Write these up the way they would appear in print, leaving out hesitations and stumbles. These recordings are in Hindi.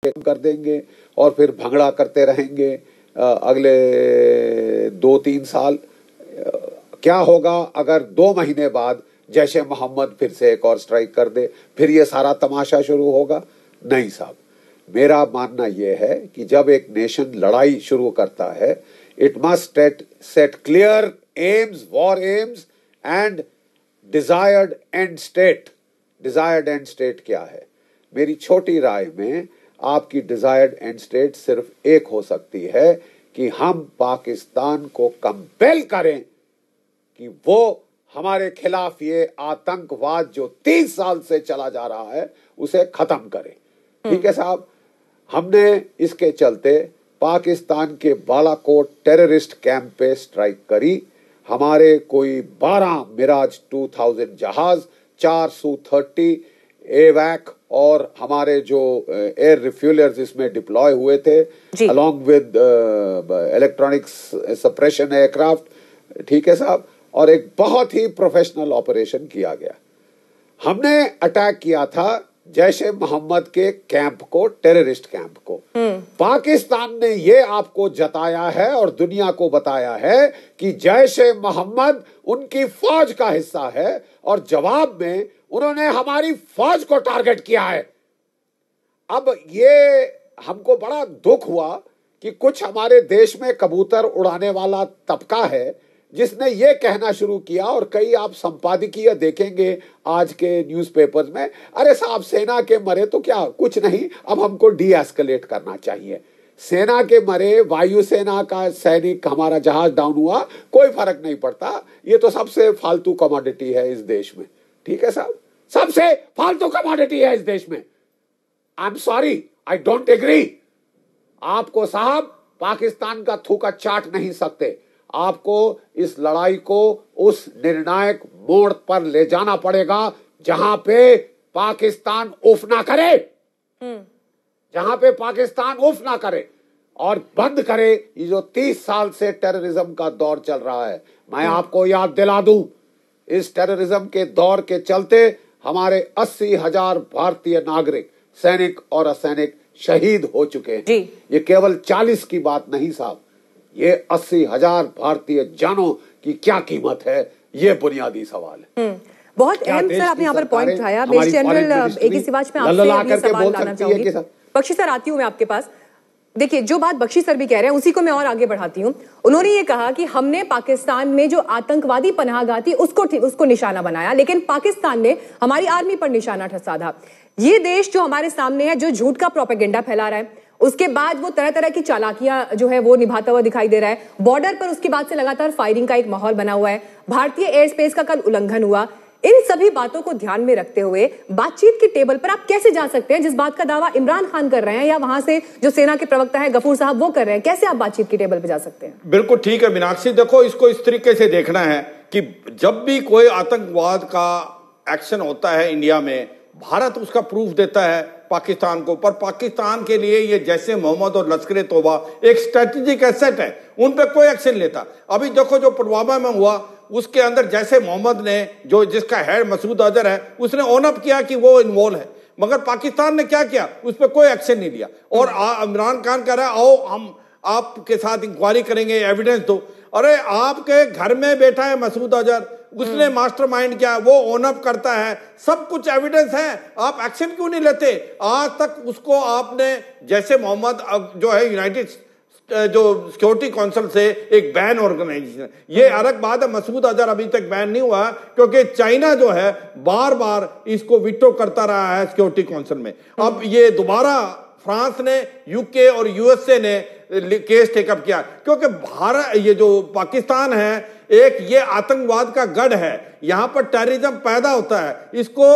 कर देंगे और फिर भंगड़ा करते रहेंगे अगले 2-3 साल। क्या होगा अगर 2 महीने बाद जैश ए मोहम्मद फिर से एक और स्ट्राइक कर दे, फिर ये सारा तमाशा शुरू होगा? नहीं साहब, मेरा मानना यह है कि जब एक नेशन लड़ाई शुरू करता है, it must set clear AIIMS, war AIIMS and desired and state. Desired and state क्या है? मेरी छोटी राय में आपकी डिजायर्ड एंड स्टेट सिर्फ एक हो सकती है कि हम पाकिस्तान को कंपेल करें कि वो हमारे खिलाफ ये आतंकवाद जो 30 साल से चला जा रहा है उसे खत्म करें। ठीक है साहब, हमने इसके चलते पाकिस्तान के बालाकोट टेररिस्ट कैंप पे स्ट्राइक करी। हमारे कोई 12 मिराज 2000 जहाज, 4 Su-30 एवैक और हमारे जो एयर रिफ्यूलर्स इसमें डिप्लॉय हुए थे along with electronics suppression aircraft. ठीक है साहब, और एक बहुत ही प्रोफेशनल ऑपरेशन किया गया। हमने अटैक किया था जैश ए मोहम्मद के कैंप को, टेररिस्ट कैंप को। पाकिस्तान ने ये आपको जताया है और दुनिया को बताया है कि जैश ए मोहम्मद उनकी फौज का हिस्सा है और जवाब में उन्होंने हमारी फौज को टारगेट किया है। अब ये हमको बड़ा दुख हुआ कि कुछ हमारे देश में कबूतर उड़ाने वाला तबका है जिसने ये कहना शुरू किया, और कई आप संपादकीय देखेंगे आज के न्यूज़पेपर्स में, अरे साहब सेना के मरे तो क्या कुछ नहीं, अब हमको डी एस्केलेट करना चाहिए। सेना के मरे, वायुसेना का सैनिक हमारा जहाज डाउन हुआ, कोई फर्क नहीं पड़ता, ये तो सबसे फालतू कमोडिटी है इस देश में। ठीक है साहब, सबसे फालतू कमोडिटी है इस देश में। I am sorry, I don't agree. आपको साहब पाकिस्तान का थूका चाट नहीं सकते, आपको इस लड़ाई को उस निर्णायक मोड़ पर ले जाना पड़ेगा जहां पे पाकिस्तान उफ ना करे, जहां पे पाकिस्तान उफ ना करे और बंद करे ये जो 30 साल से टेररिज्म का दौर चल रहा है। मैं आपको याद दिला दूं, इस टेररिज्म के दौर के चलते हमारे 80,000 भारतीय नागरिक, सैनिक और असैनिक शहीद हो चुके हैं। ये केवल 40 की बात नहीं साहब, ये 80,000 भारतीय जानों की क्या कीमत है, ये बुनियादी सवाल है। बहुत अहम सर आपने यहाँ पर पॉइंट उठाया। मेजर जनरल ए के सिवाच में आपसे सवाल लाना चाहूंगी। बख्शी सर आती हूँ मैं आपके पास। देखिए, जो बात बख्शी सर भी कह रहे हैं उसी को मैं और आगे बढ़ाती हूँ। उन्होंने ये कहा कि हमने पाकिस्तान में जो आतंकवादी पनाहगाह थी उसको निशाना बनाया, लेकिन पाकिस्तान ने हमारी आर्मी पर निशाना साधा। ये देश जो हमारे सामने है, जो झूठ का प्रोपेगेंडा फैला रहा है, उसके बाद वो तरह तरह की चालाकियां जो है वो निभाता हुआ दिखाई दे रहा है। बॉर्डर पर उसके बाद से लगातार फायरिंग का एक माहौल बना हुआ है, भारतीय एयर स्पेस का कल उल्लंघन हुआ। इन सभी बातों को ध्यान में रखते हुए बातचीत की टेबल पर आप कैसे जा सकते हैं? जिस बात का दावा इमरान खान कर रहे हैं या वहां से जो सेना के प्रवक्ता है गफूर साहब वो कर रहे हैं, कैसे आप बातचीत की टेबल पर जा सकते हैं? बिल्कुल ठीक है मीनाक्षी, देखो इसको इस तरीके से देखना है कि जब भी कोई आतंकवाद का एक्शन होता है इंडिया में, भारत उसका प्रूफ देता है पाकिस्तान को, पर पाकिस्तान के लिए ये जैसे मोहम्मद और लश्कर ए तौबा एक स्ट्रेटेजिक एसेट है, उन पे कोई एक्शन लेता। अभी देखो जो पुलवामा में हुआ, उसके अंदर जैसे मोहम्मद ने, जो जिसका हेड मसूद अजहर है, उसने ऑन अप किया कि वो इन्वॉल्व है, मगर पाकिस्तान ने क्या किया, उस पर कोई एक्शन नहीं लिया। और इमरान खान कह रहा है आओ हम आपके साथ इंक्वायरी करेंगे, एविडेंस दो। अरे आपके घर में बैठा है मसूद अजहर, उसने मास्टरमाइंड किया, वो ओन अप करता है, सब कुछ एविडेंस है, आप एक्शन क्यों नहीं लेते? आज तक उसको आपने, जैसे मोहम्मद जो है यूनाइटेड जो सिक्योरिटी काउंसिल से एक बैन ऑर्गेनाइजेशन, ये अलग बात है, मसूद अजहर अभी तक बैन नहीं हुआ क्योंकि चाइना जो है बार बार इसको विटो करता रहा है सिक्योरिटी काउंसिल में। अब ये दोबारा फ्रांस ने, यूके और यूएसए ने केस टेकअप किया क्योंकि भारत, ये जो पाकिस्तान है एक ये आतंकवाद का गढ़ है, यहां पर टेररिज्म पैदा होता है, इसको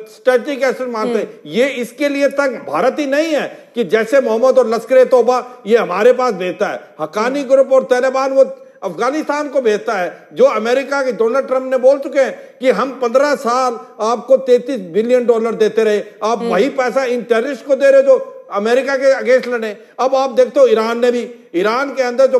स्ट्रेटेजिक एसेट मानते हैं। ये इसके लिए तक भारत ही नहीं है कि जैसे मोहम्मद और लश्कर ए तौबा ये हमारे पास भेजता है, हक्कानी ग्रुप और तालिबान वो अफगानिस्तान को भेजता है, जो अमेरिका के डोनाल्ड ट्रंप ने बोल चुके हैं कि हम 15 साल आपको $33 बिलियन देते रहे, आप वही पैसा इन टेररिस्ट को दे रहे जो अमेरिका के अगेंस्ट लड़े। अब आप देखते हो ईरान ने भी, ईरान के अंदर जो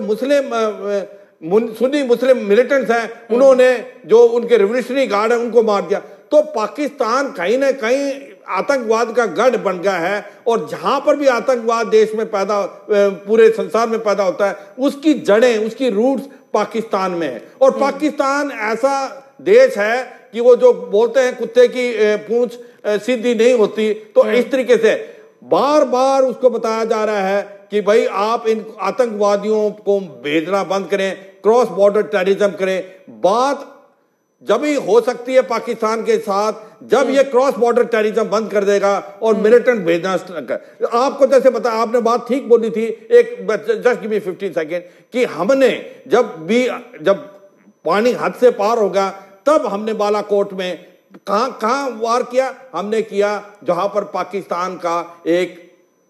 सुन्नी मुस्लिम मिलिटेंट्स हैं, उन्होंने जो उनके रिवोल्यूशनरी गार्ड है उनको मार दिया। तो पाकिस्तान कहीं ना कहीं आतंकवाद का गढ़ बन गया है और जहां पर भी आतंकवाद देश में पैदा, पूरे संसार में पैदा होता है, उसकी जड़ें, उसकी रूट्स पाकिस्तान में है। और पाकिस्तान ऐसा देश है कि वो जो बोलते हैं कुत्ते की पूंछ सीधी नहीं होती, तो इस तरीके से बार बार उसको बताया जा रहा है कि भाई आप इन आतंकवादियों को भेजना बंद करें, क्रॉस बॉर्डर टेररिज्म करें। बात जब ही हो सकती है पाकिस्तान के साथ जब ये क्रॉस बॉर्डर टेररिज्म बंद कर देगा और मिलिटेंट भेजना कर। आपको जैसे बताया, आपने बात ठीक बोली थी, एक जस्ट गिव मी 15 सेकेंड, कि हमने जब पानी हद से पार होगा तब हमने बालाकोट में कहां वार किया, हमने किया जहां पर पाकिस्तान का एक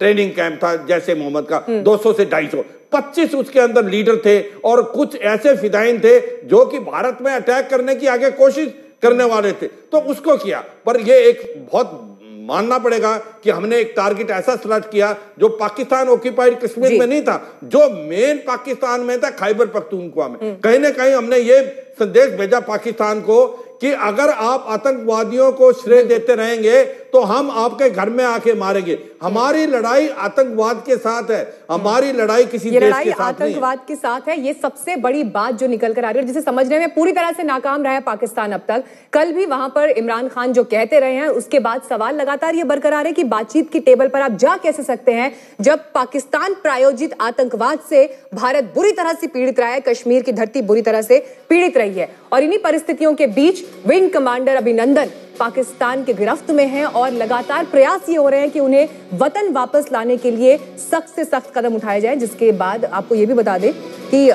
ट्रेनिंग कैंप था, जैसे मोहम्मद का 200 से 250, 25 उसके अंदर लीडर थे और कुछ ऐसे फिदाइन थे जो कि भारत में अटैक करने की आगे कोशिश करने वाले थे, तो उसको किया। पर ये एक बहुत मानना पड़ेगा कि हमने एक टारगेट ऐसा सिलेक्ट किया जो पाकिस्तान ऑक्यूपाइड कश्मीर में नहीं था, जो मेन पाकिस्तान में था, खैबर पख्तूनख्वा में। कहीं ना कहीं हमने ये संदेश भेजा पाकिस्तान को कि अगर आप आतंकवादियों को श्रेय देते रहेंगे तो हम आपके घर में आके मारेंगे। हमारी लड़ाई आतंकवाद के साथ है, हमारी लड़ाई किसी देश के साथ नहीं है। आतंकवाद के साथ है, ये सबसे बड़ी बात जो निकल कर आ रही है, जिसे समझने में पूरी तरह से नाकाम रहा है पाकिस्तान अब तक। कल भी वहां पर इमरान खान जो कहते रहे हैं, उसके बाद सवाल लगातार ये बरकरार है कि बातचीत की टेबल पर आप जा कैसे सकते हैं जब पाकिस्तान प्रायोजित आतंकवाद से भारत बुरी तरह से पीड़ित रहा है, कश्मीर की धरती बुरी तरह से पीड़ित रही है। और इन्हीं परिस्थितियों के बीच विंग कमांडर अभिनंदन पाकिस्तान के गिरफ्त में हैं और लगातार प्रयास ये हो रहे हैं कि उन्हें वतन वापस लाने के लिए सख्त से सख्त कदम उठाए जाएं। जिसके बाद आपको ये भी बता दें कि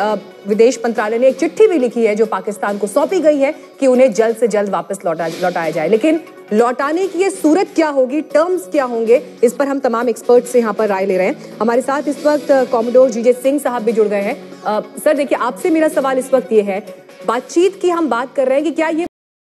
विदेश मंत्रालय ने एक चिट्ठी भी लिखी है जो पाकिस्तान को सौंपी गई है कि उन्हें जल्द से जल्द वापस लौटाया जाए। लेकिन लौटाने की ये सूरत क्या होगी, टर्म्स क्या होंगे, इस पर हम तमाम एक्सपर्ट से यहाँ पर राय ले रहे हैं। हमारे साथ इस वक्त कॉमोडोर जीजे सिंह साहब भी जुड़ गए हैं। सर देखिए, आपसे मेरा सवाल इस वक्त ये है, बातचीत की हम बात कर रहे हैं कि क्या ये